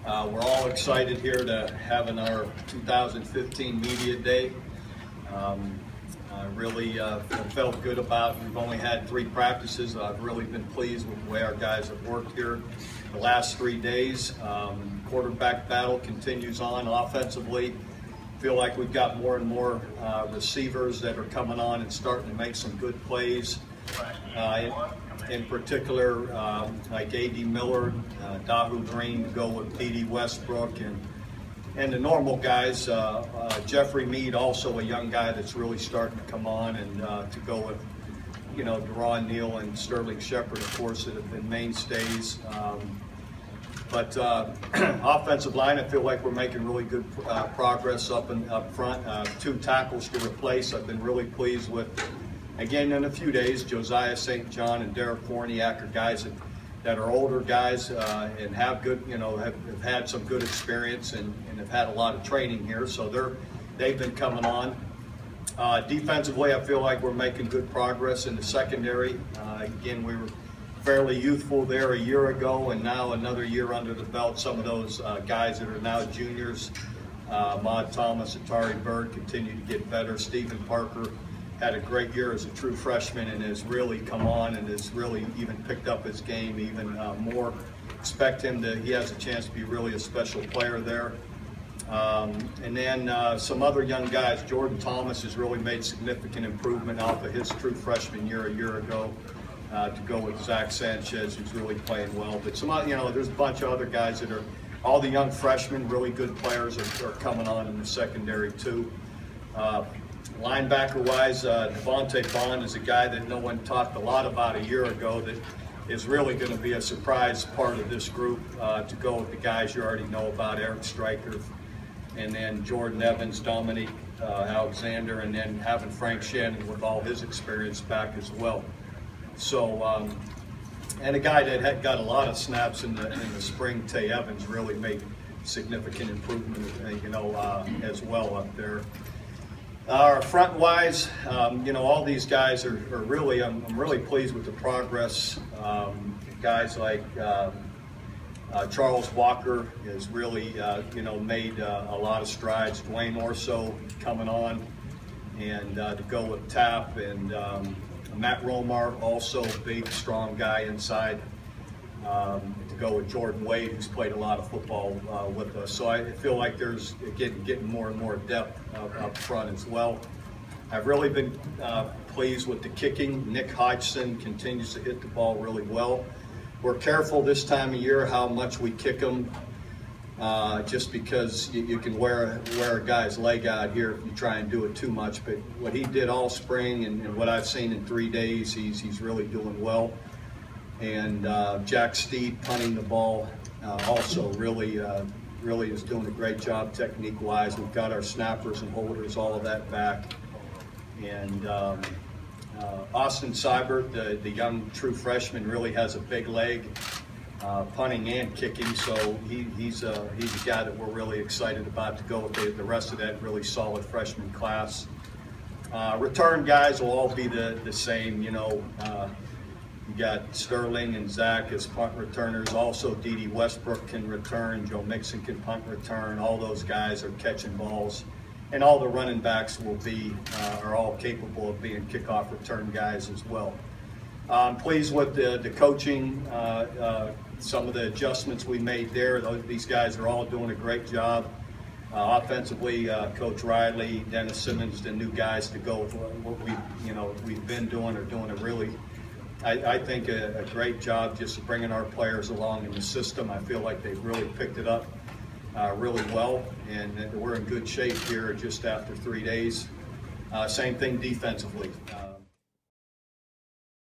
We're all excited here to having our 2015 Media Day. I really felt good about it. We've only had 3 practices. I've really been pleased with the way our guys have worked here the last 3 days. Quarterback battle continues on offensively. Feel like we've got more and more receivers that are coming on and starting to make some good plays. In particular, like A.D. Miller, Dahu Green to go with P.D. Westbrook, and the normal guys. Jeffrey Mead, also a young guy that's really starting to come on, and to go with, Deron Neal and Sterling Shepard, of course, that have been mainstays. But offensive line, I feel like we're making really good progress up front. 2 tackles to replace. I've been really pleased with. Again, in a few days, Josiah St. John and Derek Forniak are guys that are older guys and have good, have had some good experience and have had a lot of training here. So they've been coming on. Defensively, I feel like we're making good progress in the secondary. Again, we were fairly youthful there a year ago, and now another year under the belt. Some of those guys that are now juniors, Maud Thomas, Atari Bird, continue to get better. Stephen Parker had a great year as a true freshman and has really come on and has really even picked up his game even more. Expect him he has a chance to be really a special player there. And then some other young guys. Jordan Thomas has really made significant improvement off of his true freshman year a year ago. To go with Zach Sanchez, who's really playing well. But there's a bunch of other guys that are, all the young freshmen, really good players are coming on in the secondary too. Linebacker-wise, Devontae Bond is a guy that no one talked a lot about a year ago that is really going to be a surprise part of this group, to go with the guys you already know about, Eric Stryker, and then Jordan Evans, Dominique Alexander, and then having Frank Shannon with all his experience back as well. So, and a guy that had got a lot of snaps in the spring, Tay Evans, really made significant improvement, as well up there. Front-wise, all these guys are really, I'm really pleased with the progress. Guys like Charles Walker has really, made a lot of strides. Dwayne Orso coming on, and to go with Tapp, and Matt Romar, also a big, strong guy inside. To go with Jordan Wade, who's played a lot of football with us. So I feel like there's getting more and more depth up front as well. I've really been pleased with the kicking. Nick Hodgson continues to hit the ball really well. We're careful this time of year how much we kick them, just because you can wear a guy's leg out here if you try and do it too much. But what he did all spring and what I've seen in 3 days, he's really doing well. And Jack Steed punting the ball also really is doing a great job technique-wise. We've got our snappers and holders, all of that back. And Austin Seibert, the young true freshman, really has a big leg, punting and kicking. So he's a guy that we're really excited about to go with the rest of that really solid freshman class. Return guys will all be the same, You got Sterling and Zach as punt returners. Also, D.D. Westbrook can return. Joe Mixon can punt return. All those guys are catching balls. And all the running backs are all capable of being kickoff return guys as well. I'm pleased with the coaching, some of the adjustments we made there. These guys are all doing a great job. Offensively, Coach Riley, Dennis Simmons, the new guys to go with what we've been doing, are doing a really, I think, a great job just bringing our players along in the system. I feel like they've really picked it up really well, and we're in good shape here just after 3 days. Same thing defensively.